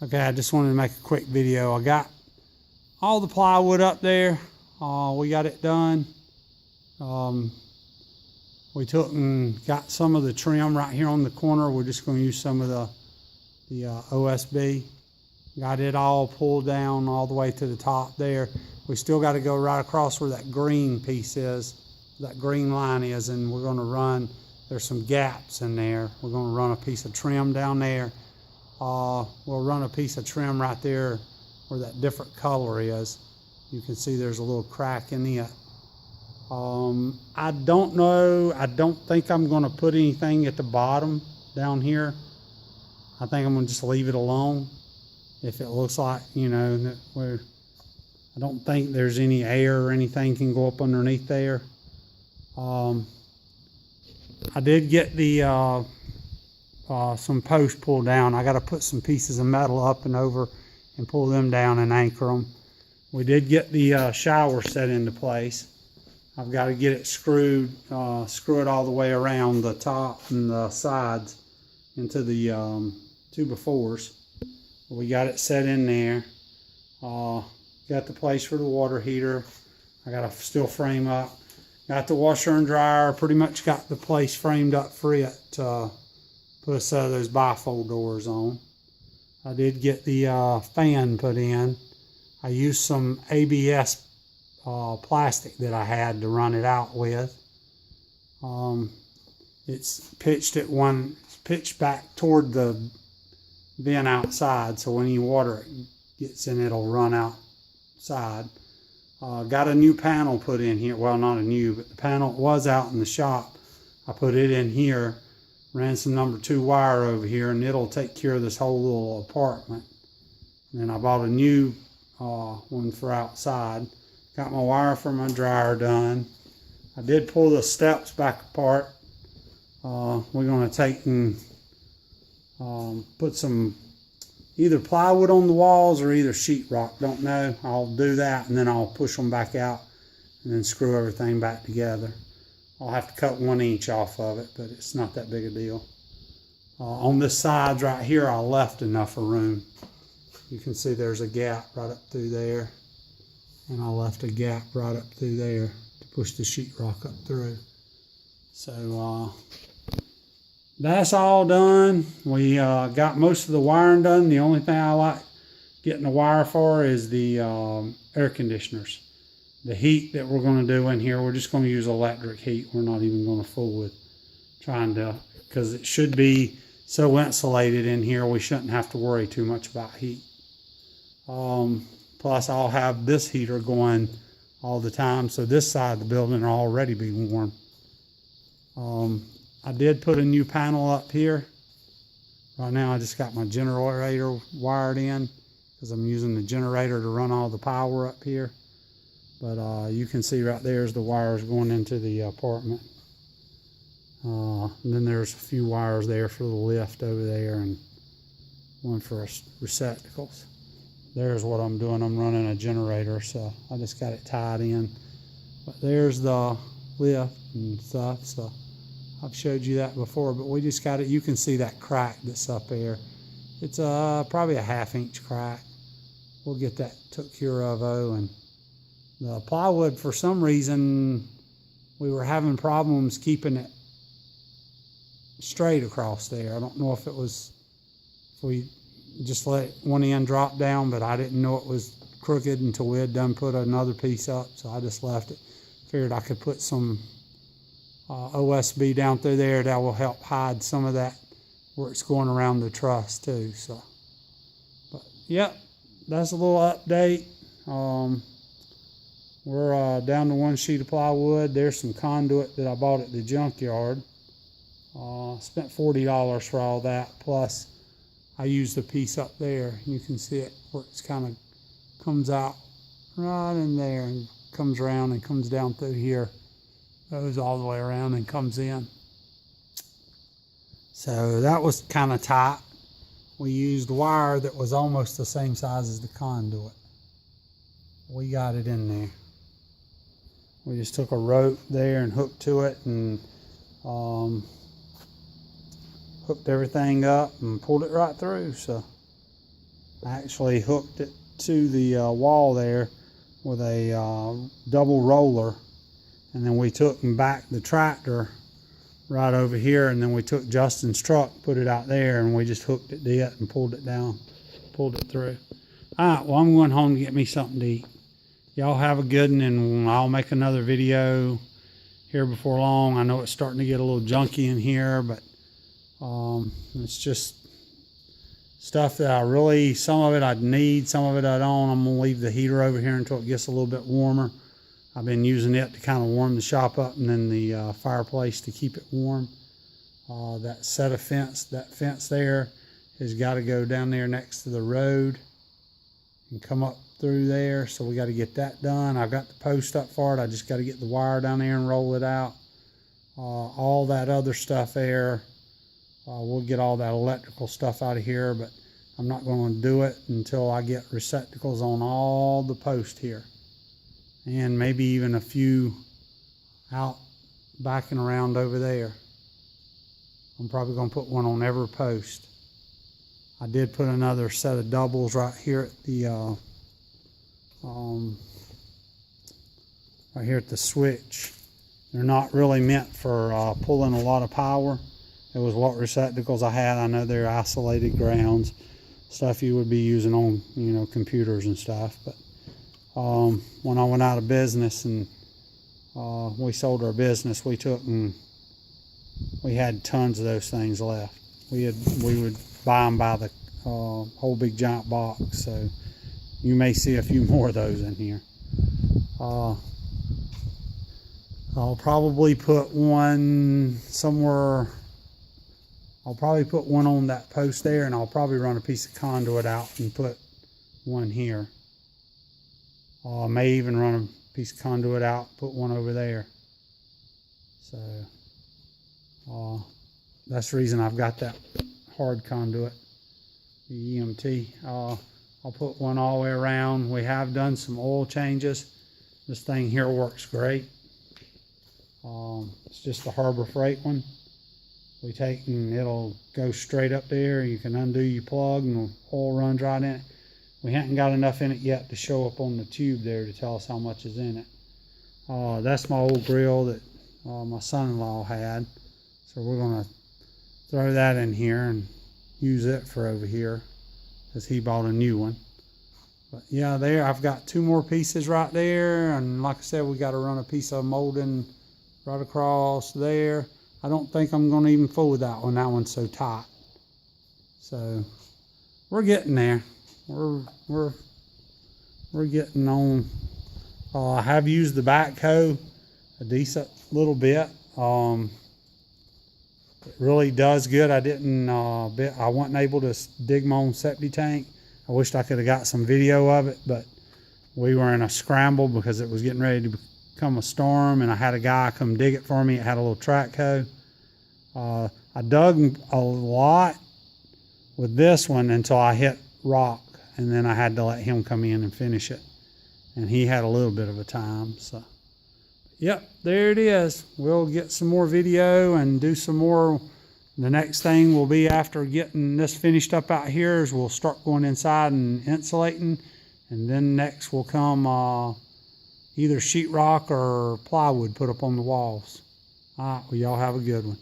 Okay, I just wanted to make a quick video. I got all the plywood up there. We got it done. We took and got some of the trim right here on the corner. We're just going to use some of the OSB. Got it all pulled down all the way to the top there. We still got to go right across where that green piece is, that green line is, and we're going to run, there's some gaps in there. We're going to run a piece of trim down there. We'll run a piece of trim right there where that different color is. You can see there's a little crack in it. I don't know, I don't think I'm going to put anything at the bottom down here. I think I'm going to just leave it alone. If it looks like, you know, that I don't think there's any air or anything can go up underneath there. I did get the some posts pulled down. I got to put some pieces of metal up and over and pull them down and anchor them. We did get the shower set into place. I've got to get it screwed, screw it all the way around the top and the sides into the 2x4s. We got it set in there. Got the place for the water heater. I got to still frame up. Got the washer and dryer. Pretty much got the place framed up for it to put a set of those bifold doors on. I did get the fan put in. I used some ABS plastic that I had to run it out with. It's pitched back toward the bin outside, so when any water gets in, it'll run outside. Got a new panel put in here. Well, not a new, but the panel was out in the shop. I put it in here, ran some number 2 wire over here, and it'll take care of this whole little apartment. And then I bought a new one for outside. Got my wire for my dryer done. I did pull the steps back apart. We're going to take and put some either plywood on the walls or either sheetrock. Don't know. I'll do that and then I'll push them back out and then screw everything back together. I'll have to cut 1 inch off of it, but it's not that big a deal. On this side right here, I left enough room. You can see there's a gap right up through there. And I left a gap right up through there to push the sheetrock up through. So that's all done. We got most of the wiring done. The only thing I like getting the wire for is the air conditioners. The heat that we're going to do in here, we're just going to use electric heat. We're not even going to fool with trying to, because it should be so insulated in here, we shouldn't have to worry too much about heat. Plus, I'll have this heater going all the time, so this side of the building will already be warm. I did put a new panel up here. Right now, I just got my generator wired in because I'm using the generator to run all the power up here. But you can see right there is the wires going into the apartment. And then there's a few wires there for the lift over there and one for receptacles. There's what I'm doing. I'm running a generator, so I just got it tied in. But there's the lift and stuff, so I've showed you that before, but we just got it. You can see that crack that's up there. It's probably a 1/2 inch crack. We'll get that took care of, and the plywood, for some reason, we were having problems keeping it straight across there. I don't know if it was, if we just let one end drop down, but I didn't know it was crooked until we had done put another piece up, so I just left it. Figured I could put some OSB down through there that will help hide some of that where it's going around the truss too. So, but yep, that's a little update. We're down to 1 sheet of plywood. There's some conduit that I bought at the junkyard. Spent $40 for all that, plus I used a piece up there. You can see it where it's kind of comes out right in there and comes around and comes down through here. Goes all the way around and comes in. So that was kind of tight. We used wire that was almost the same size as the conduit. We got it in there. We just took a rope there and hooked to it and hooked everything up and pulled it right through. So I actually hooked it to the wall there with a double roller, and then we took and backed the tractor right over here, and then we took Justin's truck, put it out there, and we just hooked it to it and pulled it down, pulled it through. All right, well, I'm going home to get me something to eat. Y'all have a good one, and I'll make another video here before long. I know it's starting to get a little junky in here, but it's just stuff that I really, some of it I'd need, some of it I don't. I'm gonna leave the heater over here until it gets a little bit warmer. I've been using it to kind of warm the shop up, and then the fireplace to keep it warm. That set of fence, that fence there has got to go down there next to the road and come up through there, so we got to get that done. I've got the post up for it. I just got to get the wire down there and roll it out. All that other stuff there, we'll get all that electrical stuff out of here, but I'm not going to do it until I get receptacles on all the posts here, and maybe even a few out backing around over there. I'm probably going to put one on every post. I did put another set of doubles right here at the right here at the switch. They're not really meant for pulling a lot of power. It was what receptacles I had. I know they're isolated grounds, stuff you would be using on, you know, computers and stuff. But when I went out of business and we sold our business, we took and we had tons of those things left. We would buy them by the whole big giant box, so you may see a few more of those in here. I'll probably put one somewhere. I'll probably put one on that post there, and I'll probably run a piece of conduit out and put one here. I may even run a piece of conduit out, put one over there. So that's the reason I've got that hard conduit, the EMT. I'll put one all the way around. We have done some oil changes. This thing here works great. It's just the Harbor Freight one. We take and it'll go straight up there. You can undo your plug and the oil runs right in it. We haven't got enough in it yet to show up on the tube there to tell us how much is in it. That's my old grill that my son-in-law had. So we're gonna throw that in here and use it for over here, because he bought a new one. But yeah, there I've got two more pieces right there, and like I said, we got to run a piece of molding right across there. I don't think I'm going to even fool with that one. That one's so tight. So we're getting there. We're getting on. I have used the backhoe a decent little bit. It really does good. I wasn't able to dig my own septic tank. I wished I could have got some video of it, but we were in a scramble because it was getting ready to become a storm, and I had a guy come dig it for me. It had a little track hoe. I dug a lot with this one until I hit rock, and then I had to let him come in and finish it. And he had a little bit of a time, so. Yep, there it is. We'll get some more video and do some more. The next thing will be, after getting this finished up out here, is we'll start going inside and insulating. And then next will come either sheetrock or plywood put up on the walls. All right, well, y'all have a good one.